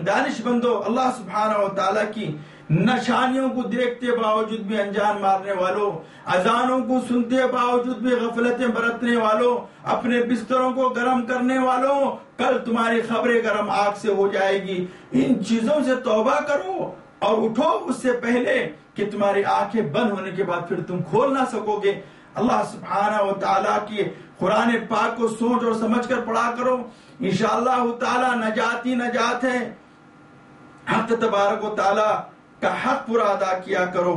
دانش مندوں، اللہ سبحانہ و تعالیٰ کی نشانیوں کو دیکھتے باوجود بھی انجان مارنے والوں، اذانوں کو سنتے باوجود بھی غفلتیں برتنے والوں، اپنے بستروں کو گرم کرنے والوں، کل تمہاری خبریں گرم آگ سے ہو جائے گی. ان چیزوں سے توبہ کرو اور اٹھو اس سے پہلے کہ تمہاری آنکھیں بند ہونے کے بعد پھر تم کھول نہ سکو گے. اللہ سبحانہ و تعالیٰ کی قرآن پاک کو سوچ اور سمجھ کر پڑھا کرو، انشاءاللہ تعالیٰ نجات ہی نجات ہے. حق تبارک و تعالیٰ کا حق پورا ادا کیا کرو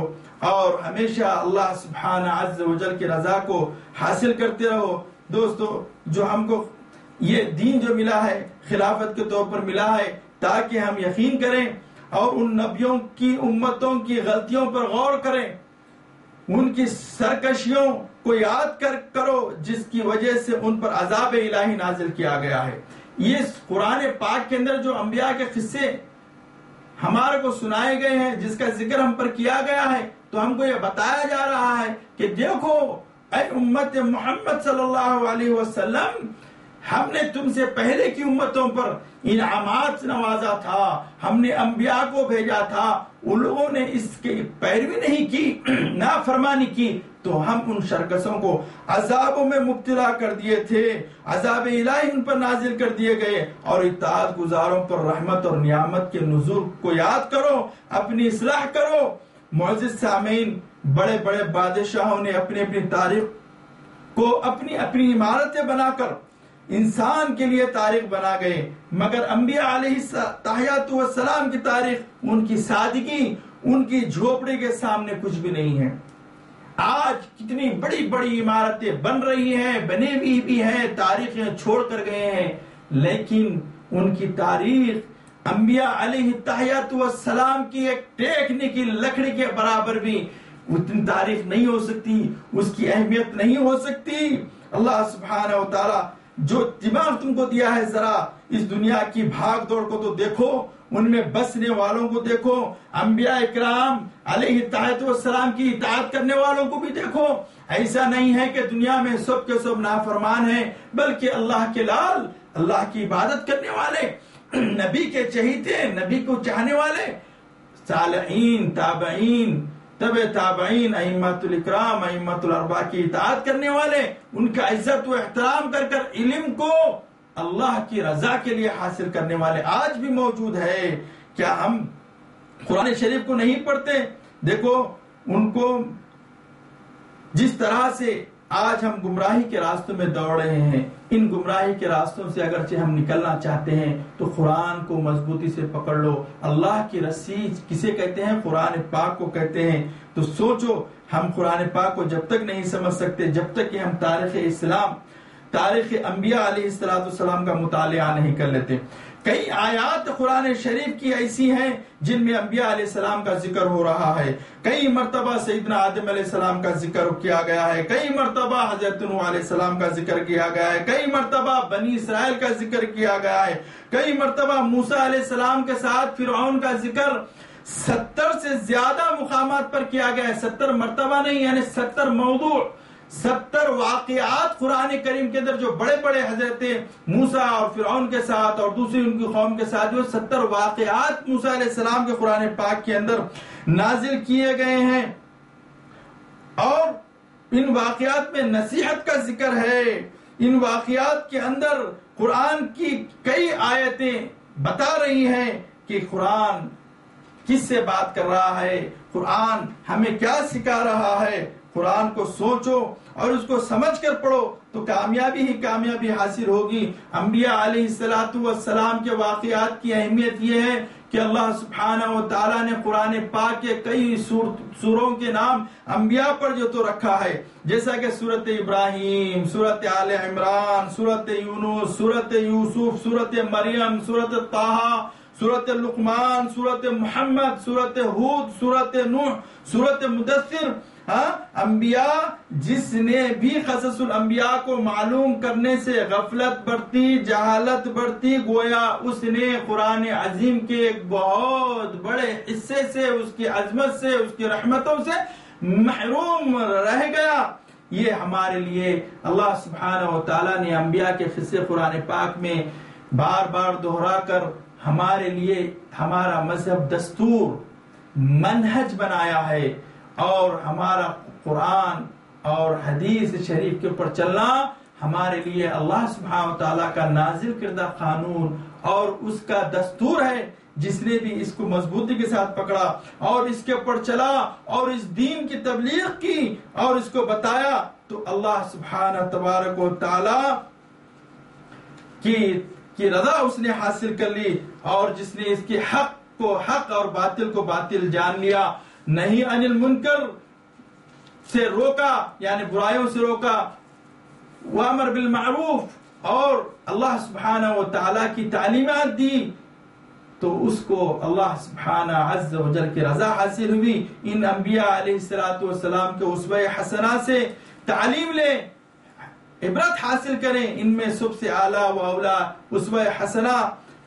اور ہمیشہ اللہ سبحانہ عز و جل کی رضا کو حاصل کرتے رہو. دوستو، جو ہم کو یہ دین جو ملا ہے خلافت کے طور پر ملا ہے تاکہ ہم یقین کریں اور ان نبیوں کی امتوں کی غلطیوں پر غور کریں، ان کی سرکشیوں کو یاد کرو جس کی وجہ سے ان پر عذاب الہی نازل کیا گیا ہے. یہ قرآن پاک کے اندر جو انبیاء کے قصے ہمارے کو سنائے گئے ہیں، جس کا ذکر ہم پر کیا گیا ہے، تو ہم کو یہ بتایا جا رہا ہے کہ دیکھو اے امت محمد صلی اللہ علیہ وسلم، ہم نے تم سے پہلے کی امتوں پر انعامات نوازا تھا، ہم نے انبیاء کو بھیجا تھا، ان لوگوں نے اس کی پیروی نہیں کی، نافرمانی کی، تو ہم ان شرکسوں کو عذابوں میں مبتلا کر دیے تھے، عذاب الہی ان پر نازل کر دیے گئے. اور اطاعت گزاروں پر رحمت اور نعمت کے نزول کو یاد کرو، اپنی اصلاح کرو. معزز سامعین، بڑے بڑے بادشاہوں نے اپنی اپنی تاریخ کو اپنی اپنی عمارتیں بنا کر انسان کے لیے تاریخ بنا گئے، مگر انبیاء علیہ السلام کی تاریخ، ان کی سادگی، ان کی جھوپڑی کے سامنے کچھ بھی نہیں ہے. آج کتنی بڑی بڑی عمارتیں بن رہی ہیں، بنی ہوئی بھی ہیں، تاریخیں چھوڑ کر گئے ہیں، لیکن ان کی تاریخ انبیاء علیہ السلام کی ایک ٹیکنے کی لکڑی کے برابر بھی اتنی تاریخ نہیں ہو سکتی، اس کی اہمیت نہیں ہو سکتی. اللہ سبحانہ و تعالی جو دماغ تم کو دیا ہے، ذرا اس دنیا کی بھاگ دوڑ کو تو دیکھو، ان میں بسنے والوں کو دیکھو، انبیاء اکرام علیہ السلام کی اطاعت کرنے والوں کو بھی دیکھو. ایسا نہیں ہے کہ دنیا میں سب کے سب نافرمان ہیں، بلکہ اللہ کے لال، اللہ کی عبادت کرنے والے، نبی کے چہیتے، نبی کو چاہنے والے، صالحین، تابعین، تبع تابعین، ائمۃ الاکرام، ائمۃ الاربعہ کی اطاعت کرنے والے، ان کا عزت و احترام کر کر علم کو اللہ کی رضا کے لیے حاصل کرنے والے آج بھی موجود ہے. کیا ہم قرآن شریف کو نہیں پڑھتے؟ دیکھو ان کو جس طرح سے آج ہم گمراہی کے راستوں میں دوڑ رہے ہیں، ان گمراہی کے راستوں سے اگرچہ ہم نکلنا چاہتے ہیں تو قرآن کو مضبوطی سے پکڑ لو. اللہ کی رسی کسے کہتے ہیں؟ قرآن پاک کو کہتے ہیں. تو سوچو، ہم قرآن پاک کو جب تک نہیں سمجھ سکتے جب تک کہ ہم تاریخ اسلام، تاریخ انبیاء علیہ السلام کا مطالعہ نہیں کر لیتے. کئی آیات قرآن شریف کی ایسی ہیں جن میں انبیاء علیہ السلام کا ذکر ہو رہا ہے. کئی مرتبہ سیدنا آدم علیہ السلام کا ذکر کیا گیا ہے، کئی مرتبہ حضرت نوح علیہ السلام کا ذکر کیا گیا ہے، کئی مرتبہ بنی اسرائیل کا ذکر کیا گیا ہے، کئی مرتبہ موسیٰ علیہ السلام کے ساتھ فرعون کا ذکر 70 سے زیادہ مقامات پر کیا گیا ہے. 70 مرتبہ نہیں، یعنی 70 موضوع، 70 واقعات قرآن کریم کے اندر جو بڑے بڑے حضرت موسیٰ اور فرعون کے ساتھ اور دوسری ان کی قوم کے ساتھ جو 70 واقعات موسیٰ علیہ السلام کے قرآن پاک کے اندر نازل کیے گئے ہیں، اور ان واقعات میں نصیحت کا ذکر ہے. ان واقعات کے اندر قرآن کی کئی آیتیں بتا رہی ہیں کہ قرآن کس سے بات کر رہا ہے، قرآن ہمیں کیا سکھا رہا ہے. قرآن کو سوچو اور اس کو سمجھ کر پڑھو تو کامیابی ہی کامیابی حاصل ہوگی۔ انبیاء علیہ السلام کے واقعات کی اہمیت یہ ہے کہ اللہ سبحانہ و تعالیٰ نے قرآن پاک کے کئی سوروں کے نام انبیاء پر جو تو رکھا ہے، جیسا کہ سورت ابراہیم، سورت آل عمران، سورت یونس، سورت یوسف، سورت مریم، سورت طٰہٰ، سورت لقمان، سورت محمد، سورت ہود، سورت نوح، سورت مدثر۔ انبیاء جس نے بھی قصص الانبیاء کو معلوم کرنے سے غفلت برتی، جہالت برتی، گویا اس نے قرآن عظیم کے ایک بہت بڑے حصے سے، اس کی عظمت سے، اس کی رحمتوں سے محروم رہ گیا۔ یہ ہمارے لیے اللہ سبحانہ و تعالیٰ نے انبیاء کے قصے قرآن پاک میں بار بار دہرا کر ہمارے لیے ہمارا مذہب، دستور، منہج بنایا ہے، اور ہمارا قرآن اور حدیث شریف کے اوپر چلنا ہمارے لیے اللہ سبحانہ و تعالیٰ کا نازل کردہ قانون اور اس کا دستور ہے۔ جس نے بھی اس کو مضبوطی کے ساتھ پکڑا اور اس کے اوپر چلا اور اس دین کی تبلیغ کی اور اس کو بتایا تو اللہ سبحانہ تبارک و تعالیٰ کی رضا اس نے حاصل کر لی، اور جس نے اس کے حق کو حق اور باطل کو باطل جان لیا، نہیں عن المنکر سے روکا یعنی برائیوں سے روکا، وامر بالمعروف اور اللہ سبحانہ و تعالیٰ کی تعلیمات دی، تو اس کو اللہ سبحانہ عز و جل کی رضا حاصل ہوئی۔ ان انبیاء علیہ السلام کے اسوہ حسنہ سے تعلیم لیں، عبرت حاصل کریں۔ ان میں سب سے اعلیٰ و اولا اسوہ حسنہ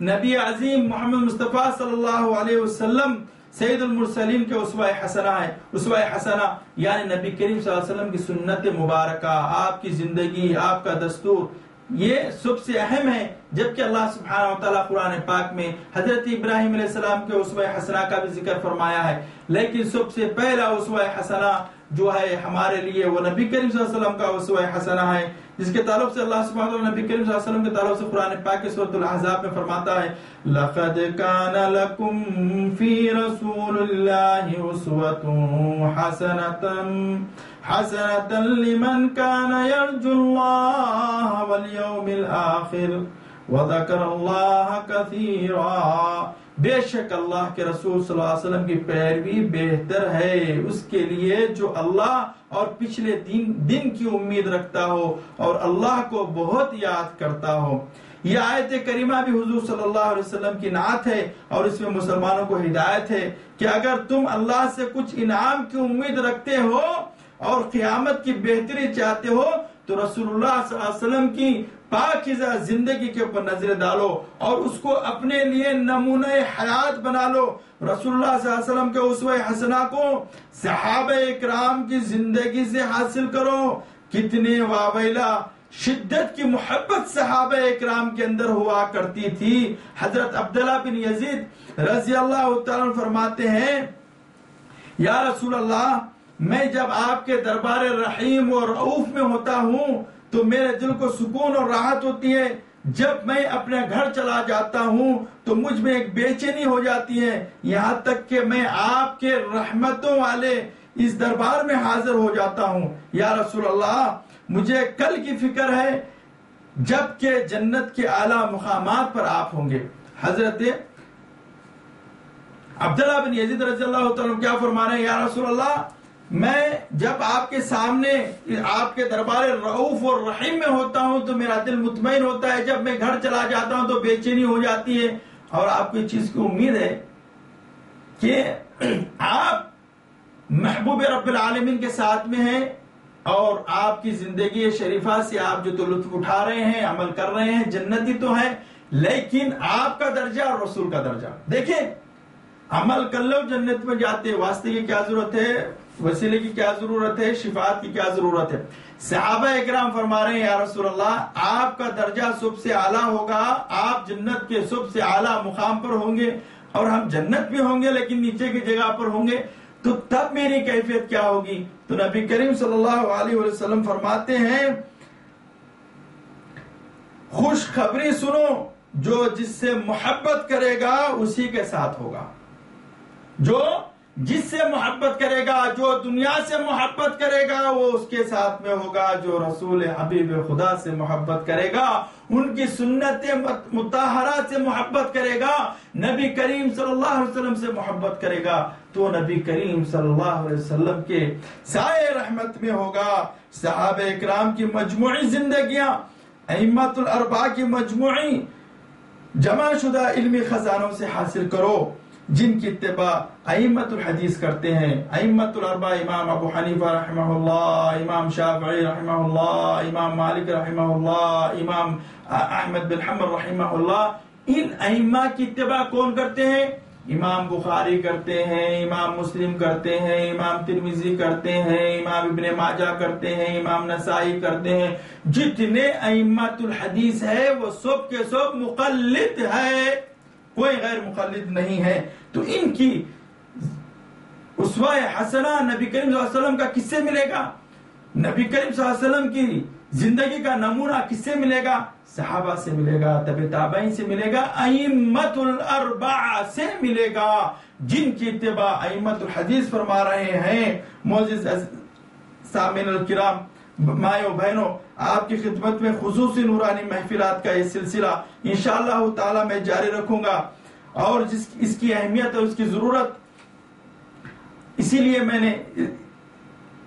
نبی عظیم محمد مصطفیٰ صلی اللہ علیہ وسلم سید المرسلین کے اسوہ حسنہ ہے۔ اسوہ حسنہ یعنی نبی کریم صلی اللہ علیہ وسلم کی سنت مبارکہ، آپ کی زندگی، آپ کا دستور، یہ سب سے اہم ہے۔ جبکہ اللہ سبحانہ و تعالیٰ قرآن پاک میں حضرت ابراہیم علیہ السلام کے اسوہ حسنہ کا بھی ذکر فرمایا ہے، لیکن سب سے پہلا اسوہ حسنہ جو ہے ہمارے لیے وہ نبی کریم صلی اللہ علیہ وسلم کا اسوہ حسنہ ہے، جس کے تعلق سے اللہ سبحانہ وتعالی نبی کریم صلی اللہ علیہ وسلم کے تعلق سے قرآن پاک کے سورۃ الاحزاب میں فرماتا ہے لَقَدْ كَانَ لَكُمْ فِي رَسُولِ اللَّهِ أُسْوَةٌ حَسَنَةٌ لِمَنْ كَانَ يَرْجُو اللَّهَ وَالْيَوْمِ الْآخِرَ وَذَكَرَ اللَّهَ كَثِيرًا۔ بے شک اللہ کے رسول صلی اللہ علیہ وسلم کی پیروی بہتر ہے اس کے لیے جو اللہ اور پچھلے دن کی امید رکھتا ہو اور اللہ کو بہت یاد کرتا ہو۔ یہ آیت کریمہ بھی حضور صلی اللہ علیہ وسلم کی نعت ہے اور اس میں مسلمانوں کو ہدایت ہے کہ اگر تم اللہ سے کچھ انعام کی امید رکھتے ہو اور قیامت کی بہتری چاہتے ہو تو رسول اللہ صلی اللہ علیہ وسلم کی پاکیزہ زندگی کے اوپر نظر ڈالو اور اس کو اپنے لیے نمونہ حیات بنا لو۔ رسول اللہ صلی اللہ علیہ وسلم کے اسوہ حسنہ کو صحابہ اکرام کی زندگی سے حاصل کرو۔ کتنے واویلا شدت کی محبت صحابہ اکرام کے اندر ہوا کرتی تھی۔ حضرت عبداللہ بن یزید رضی اللہ تعالیٰ عنہ فرماتے ہیں یا رسول اللہ، میں جب آپ کے دربار رحیم اور رؤوف میں ہوتا ہوں تو میرے دل کو سکون اور راحت ہوتی ہے، جب میں اپنے گھر چلا جاتا ہوں تو مجھ میں ایک بے چینی ہو جاتی ہے، یہاں تک کہ میں آپ کے رحمتوں والے اس دربار میں حاضر ہو جاتا ہوں۔ یا رسول اللہ، مجھے کل کی فکر ہے جب کہ جنت کے اعلیٰ مقامات پر آپ ہوں گے۔ حضرت عبداللہ بن یزید رضی اللہ تعالیٰ کیا فرما رہے ہیں یا رسول اللہ، میں جب آپ کے سامنے آپ کے دربار رؤوف اور رحیم میں ہوتا ہوں تو میرا دل مطمئن ہوتا ہے، جب میں گھر چلا جاتا ہوں تو بے چینی ہو جاتی ہے، اور آپ کو اس چیز کی امید ہے کہ آپ محبوب رب العالمین کے ساتھ میں ہیں اور آپ کی زندگی شریفہ سے آپ جو تو لطف اٹھا رہے ہیں، عمل کر رہے ہیں، جنتی تو ہیں، لیکن آپ کا درجہ اور رسول کا درجہ دیکھیں، عمل کر لو جنت میں جاتے، واسطے کی کیا ضرورت ہے، وسیلے کی کیا ضرورت ہے، شفاعت کی کیا ضرورت ہے۔ صحابہ اکرام فرما رہے ہیں یا رسول اللہ، آپ کا درجہ سب سے اعلیٰ ہوگا، آپ جنت کے سب سے اعلیٰ مقام پر ہوں گے اور ہم جنت بھی ہوں گے لیکن نیچے کی جگہ پر ہوں گے، تو تب میری کیفیت کیا ہوگی؟ تو نبی کریم صلی اللہ علیہ وسلم فرماتے ہیں خوشخبری سنو، جو جس سے محبت کرے گا اسی کے ساتھ ہوگا، جو جس سے محبت کرے گا، جو دنیا سے محبت کرے گا وہ اس کے ساتھ میں ہوگا، جو رسول حبیب خدا سے محبت کرے گا، ان کی سنت مطہرات سے محبت کرے گا، نبی کریم صلی اللہ علیہ وسلم سے محبت کرے گا، تو نبی کریم صلی اللہ علیہ وسلم کے سائے رحمت میں ہوگا۔ صحابہ اکرام کی مجموعی زندگیاں، ائمۃ الاربعہ کی مجموعی جمع شدہ علمی خزانوں سے حاصل کرو، جن کی اتباع ائمۃ الحدیث کرتے ہیں۔ ائمۃ الاربعہ امام ابو حنیفہ رحمہ اللہ، امام شافعی رحمہ اللہ، امام مالک رحمہ اللہ، امام احمد بن حنبل رحمہ اللہ، ان ائمہ کی اتباع کون کرتے ہیں؟ امام بخاری کرتے ہیں، امام مسلم کرتے ہیں، امام ترمذی کرتے ہیں، امام ابن ماجہ کرتے ہیں، امام نسائی کرتے ہیں۔ جتنے ائمۃ الحدیث ہے وہ سب کے سب مقلد ہے، کوئی غیر مقلد نہیں ہے۔ تو ان کی اسوہ حسنہ نبی کریم صلی اللہ علیہ وسلم کا کس سے ملے گا؟ نبی کریم صلی اللہ علیہ وسلم کی زندگی کا نمونہ کس سے ملے گا؟ صحابہ سے ملے گا، تبع تابعین سے ملے گا، ائمۃ الاربعہ سے ملے گا، جن کی اتباع ائمۃ الحدیث فرما رہے ہیں۔ معزز سامعین الکرام، مائیں و بہنوں، آپ کی خدمت میں خصوصی نورانی محفلات کا یہ سلسلہ انشاءاللہ تعالی میں جاری رکھوں گا، اور اس کی اہمیت اور اس کی ضرورت اسی لیے میں نے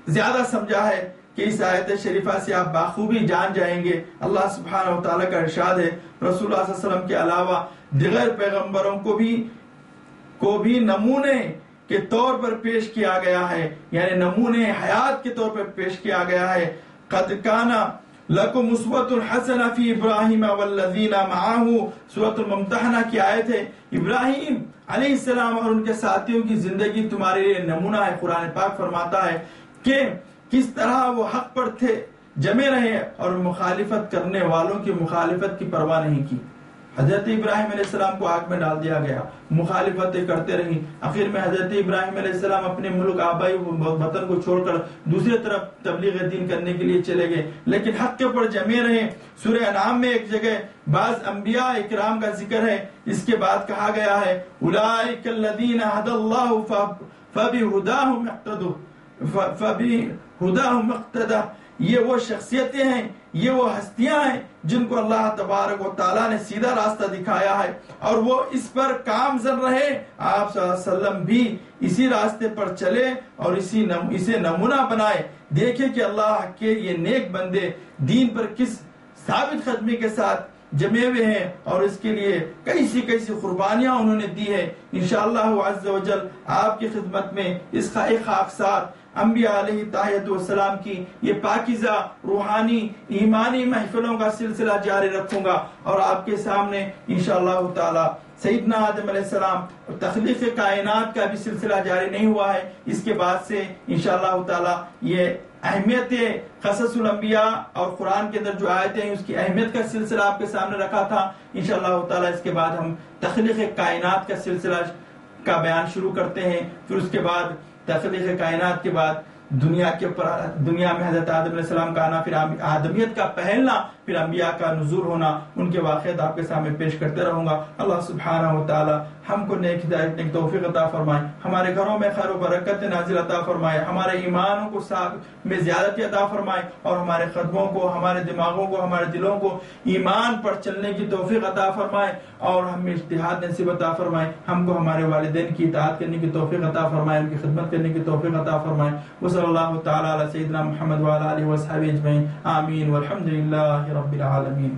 زیادہ سمجھا ہے کہ اس آیت شریفہ سے آپ بخوبی جان جائیں گے۔ اللہ سبحانہ و تعالیٰ کا ارشاد ہے، رسول اللہ صلی اللہ علیہ وسلم کے علاوہ دیگر پیغمبروں کو بھی نمونے کے طور پر پیش کیا گیا ہے، یعنی نمونے حیات کے طور پر پیش کیا گیا ہے۔ قد کان لکم اسوۃ حسنہ فی ابراہیم والذین معہ، سورۃ الممتحنہ کی آیت ہے۔ ابراہیم علیہ السلام اور ان کے ساتھیوں کی زندگی تمہارے لیے نمونہ ہے۔ قرآن پاک فرماتا ہے کہ کس طرح وہ حق پر تھے، جمے رہے، اور مخالفت کرنے والوں کی مخالفت کی پرواہ نہیں کی۔ حضرت ابراہیم علیہ السلام کو آگ میں ڈال دیا گیا، مخالفتیں کرتے رہی، آخر میں حضرت ابراہیم علیہ السلام اپنے ملک آبائی وطن کو چھوڑ کر دوسری طرف تبلیغ دین کرنے کے لیے چلے گئے، لیکن حق کے اوپر جمے رہے۔ سورہ انعام میں ایک جگہ بعض انبیاء اکرام کا ذکر ہے، اس کے بعد کہا گیا ہے اولئک الذین ھدی اللہ فبہداہ اقتدی، یہ وہ شخصیتیں ہیں، یہ وہ ہستیاں ہیں جن کو اللہ تبارک و تعالیٰ نے سیدھا راستہ دکھایا ہے، اور وہ اس پر کامزن رہے۔ آپ صلی اللہ علیہ وسلم بھی اسی راستے پر چلے اور اسے نمونہ بنائے۔ دیکھیں کہ اللہ کے یہ نیک بندے دین پر کس ثابت قدمی کے ساتھ جمے ہوئے ہیں، اور اس کے لیے کیسی قربانیاں انہوں نے دی ہے۔ انشاءاللہ عز و جل آپ کی خدمت میں اس کا ایک خاکسار انبیاء علیہ الطاہرۃ والسلام کی یہ پاکیزہ روحانی ایمانی محفلوں کا سلسلہ جاری رکھوں گا، اور آپ کے سامنے انشاءاللہ تعالی سیدنا آدم علیہ السلام تخلیق کائنات کا بھی سلسلہ جاری نہیں ہوا ہے۔ اس کے بعد سے انشاءاللہ تعالی یہ اہمیت قصص الانبیاء اور قرآن کے اندر جو آیتیں ہیں اس کی اہمیت کا سلسلہ آپ کے سامنے رکھا تھا۔ انشاءاللہ تعالی اس کے بعد ہم تخلیق کائنات کا سلسلہ کا بیان شروع کرتے ہیں، پھر اس کے بعد تخلیق کائنات کے بعد دنیا میں حضرت آدم علیہ السلام کا آنا، پھر آدمیت کا پھیلنا، پھر انبیاء کا نزول ہونا، ان کے واقعات آپ کے سامنے پیش کرتے رہوں گا۔ اللہ سبحانہ و تعالی ہم کو نیک ہدایت، نیک توفیق عطا فرمائے، ہمارے گھروں میں خیر و برکت نازل عطا فرمائے، ہمارے ایمانوں کو میں زیادتی عطا فرمائے، اور ہمارے قدموں کو، ہمارے دماغوں کو، ہمارے دلوں کو ایمان پر چلنے کی توفیق عطا فرمائے، اور ہمیں اجتہاد نصیب عطا فرمائے، ہم کو ہمارے والدین کی اطاعت کرنے کی توفیق عطا فرمائے، ان کی خدمت کرنے کی توفیق عطا فرمائے۔ وصلی اللہ تعالی علی سیدنا محمد وعلی آلہ وصحبہ اجمعین، آمین، والحمد للہ رب العالمین۔